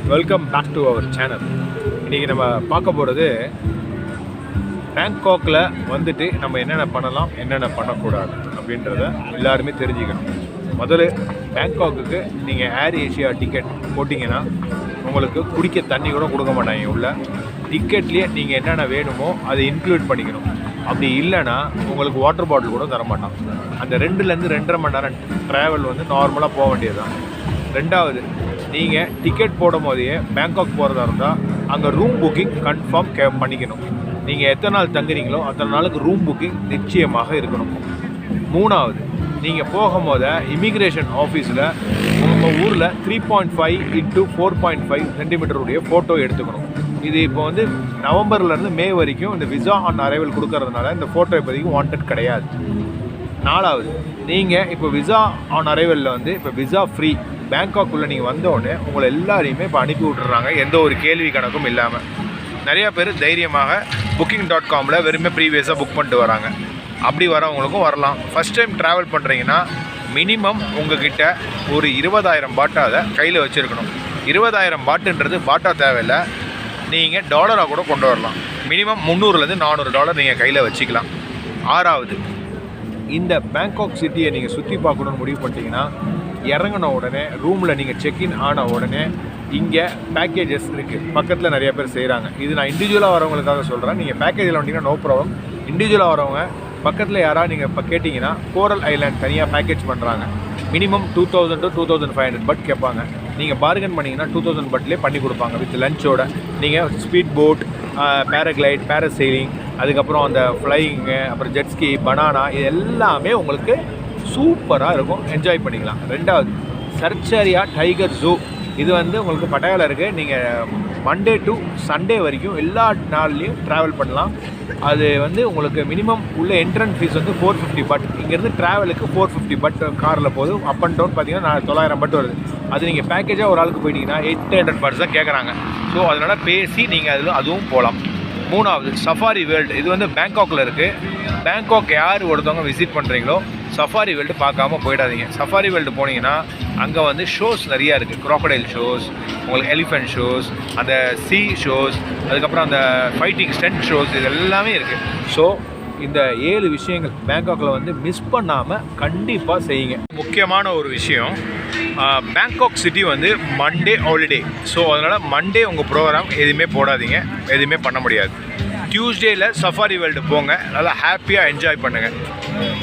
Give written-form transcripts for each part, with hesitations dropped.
Welcome back to our channel. இன்றைக்கி நம்ம பார்க்க போகிறது பேங்காக்கில் வந்துட்டு நம்ம என்னென்ன பண்ணலாம் என்னென்ன பண்ணக்கூடாது அப்படின்றத எல்லாருமே தெரிஞ்சுக்கணும். முதல்ல பேங்காக்குக்கு நீங்கள் ஏர் ஏஷியா டிக்கெட் போட்டிங்கன்னா உங்களுக்கு குடிக்க தண்ணி கூட கொடுக்க மாட்டாங்க. உள்ள டிக்கெட்லேயே நீங்கள் என்னென்ன வேணுமோ அதை இன்க்ளூட் பண்ணிக்கணும். அப்படி இல்லைன்னா உங்களுக்கு வாட்டர் பாட்டில் கூட தரமாட்டான். அந்த 2லேருந்து 2.5 மணி நேரம் ட்ராவல் வந்து நார்மலாக போக வேண்டியது தான். ரெண்டாவது, நீங்கள் டிக்கெட் போடும் போதே பேங்காக் போகிறதா இருந்தால் அங்கே ரூம் புக்கிங் கன்ஃபார்ம் பண்ணிக்கணும். நீங்கள் எத்தனை நாள் தங்குறீங்களோ அத்தனை நாளுக்கு ரூம் புக்கிங் நிச்சயமாக இருக்கணும். மூணாவது, நீங்கள் போகும்போது இமிக்ரேஷன் ஆஃபீஸில் உங்கள் ஊரில் 3.5 × 4.5 சென்டிமீட்டருடைய ஃபோட்டோ எடுத்துக்கணும். இது இப்போ வந்து நவம்பர்லேருந்து மே வரைக்கும் இந்த விசா ஆன் அரைவல் கொடுக்கறதுனால இந்த ஃபோட்டோ இப்போதைக்கு வாண்டட் கிடையாது. நாலாவது, நீங்கள் இப்போ விசா ஆன் அரைவலில் வந்து இப்போ விசா ஃப்ரீ பேங்காக்குள்ளே நீங்கள் வந்தோடனே உங்களை எல்லாரையுமே இப்போ அனுப்பி விட்டுறாங்க, எந்த ஒரு கேள்வி கணக்கும் இல்லாமல். நிறையா பேர் தைரியமாக booking.comல வெறுமே ப்ரீவியஸாக புக் பண்ணிட்டு வராங்க. அப்படி வரவங்களுக்கும் வரலாம். ஃபஸ்ட் டைம் ட்ராவல் பண்ணுறீங்கன்னா மினிமம் உங்கள்கிட்ட ஒரு 20,000 பாட்டாக கையில் வச்சுருக்கணும். 20,000 பாட்டுன்றது பாட்டா தேவையில்லை, நீங்கள் டாலராக கூட கொண்டு வரலாம். மினிமம் $300 - $400 நீங்கள் கையில் வச்சுக்கலாம். ஆறாவது, இந்த பேங்காக் சிட்டியை நீங்கள் சுற்றி பார்க்கணுன்னு முடிவு பண்ணிட்டீங்கன்னா இறங்கின உடனே ரூமில் நீங்கள் செக்இன் ஆன உடனே இங்கே பேக்கேஜஸ் இருக்குது. பக்கத்தில் நிறைய பேர் செய்கிறாங்க. இது நான் இண்டிவிஜுவலாக வரவங்களுக்காக சொல்கிறேன். நீங்கள் பேக்கேஜில் வந்தீங்கன்னா நோ ப்ராப்ளம். இண்டிவிஜுவலாக வரவங்க பக்கத்தில் யாராவது நீங்கள் இப்போ கேட்டிங்கன்னா கோரல் ஐலாண்ட் தனியாக பேக்கேஜ் பண்ணுறாங்க. மினிமம் 2000 to 2500 பட் கேட்பாங்க. நீங்கள் பார்கன் பண்ணிங்கன்னா 2000 பட்லேயே பண்ணி கொடுப்பாங்க வித் லஞ்சோட. நீங்கள் ஸ்பீட் போட், பேராகிளைட், பேராசெயிலிங், அதுக்கப்புறம் அந்த ஃப்ளையிங்கு, அப்புறம் ஜெட்ஸ்கி, பனானா, இது எல்லாமே உங்களுக்கு சூப்பராக இருக்கும், என்ஜாய் பண்ணிக்கலாம். ரெண்டாவது, சர்ச்சரியா டைகர் ஜூ. இது வந்து உங்களுக்கு பட்டாயாவில் இருக்குது. நீங்கள் மண்டே டு சண்டே வரைக்கும் எல்லா நாள்லேயும் ட்ராவல் பண்ணலாம். அது வந்து உங்களுக்கு மினிமம் உள்ள என்ட்ரன்ஸ் ஃபீஸ் வந்து 450 பட். இங்கேருந்து ட்ராவலுக்கு 450 பட் காரில் போகுது. அப் அண்ட் டவுன் பார்த்தீங்கன்னா 900 பட் வருது. அது நீங்கள் பேக்கேஜாக ஒரு ஆளுக்கு போயிட்டீங்கன்னா 800 பட்ஸ் தான் கேட்குறாங்க. ஸோ அதனால் பேசி நீங்கள் அதுவும் போகலாம். மூணாவது, சஃபாரி வேர்ல்டு. இது வந்து பேங்காக்கில் இருக்குது. பேங்காக் யார் ஒருத்தவங்க விசிட் பண்ணுறீங்களோ சஃபாரி வேர்ல்டு பார்க்காம போயிடாதீங்க. சஃபாரி வேர்ல்டு போனீங்கன்னா அங்கே வந்து ஷோஸ் நிறையா இருக்குது. க்ராக்கடைல் ஷோஸ், உங்களுக்கு எலிஃபென்ட் ஷோஸ், அந்த சீ ஷோஸ், அதுக்கப்புறம் அந்த ஃபைட்டிங் ஸ்டண்ட் ஷோஸ், இது எல்லாமே இருக்குது. ஸோ இந்த 7 விஷயங்கள் பேங்காக்கில் வந்து மிஸ் பண்ணாமல் கண்டிப்பாக செய்யுங்க. முக்கியமான ஒரு விஷயம், பேங்காக் சிட்டி வந்து மண்டே ஹாலிடே. ஸோ அதனால் மண்டே உங்கள் ப்ரோக்ராம் எதுவுமே போடாதீங்க, எதுவுமே பண்ண முடியாது. டியூஸ்டேயில் சஃபாரி வேர்ல்டு போங்க, நல்லா ஹாப்பியாக என்ஜாய் பண்ணுங்கள்.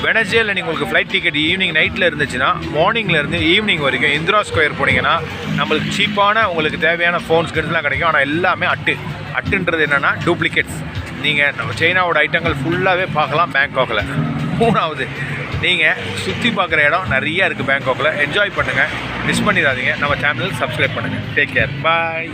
வெனஸ்டேயில் நீங்கள் உங்களுக்கு ஃப்ளைட் டிக்கெட் ஈவினிங் நைட்டில் இருந்துச்சுன்னா மார்னிங்லேருந்து ஈவினிங் வரைக்கும் இந்திரா ஸ்கொயர் போனீங்கன்னா நம்மளுக்கு சீப்பான உங்களுக்கு தேவையான ஃபோன்ஸ் கிட்டலாம் கிடைக்கும். ஆனால் எல்லாமே அட்டுன்றது என்னென்னா டூப்ளிகேட்ஸ். நீங்கள் சைனாவோட ஐட்டங்கள் ஃபுல்லாகவே பார்க்கலாம் பேங்காக்கில். மூணாவது, நீங்கள் சுற்றி பார்க்குற இடம் நிறையா இருக்குது பேங்காக்கில். என்ஜாய் பண்ணுங்கள், மிஸ் பண்ணிடாதீங்க. நம்ம சேனல் சப்ஸ்கிரைப் பண்ணுங்கள். டேக் கேர், பாய்.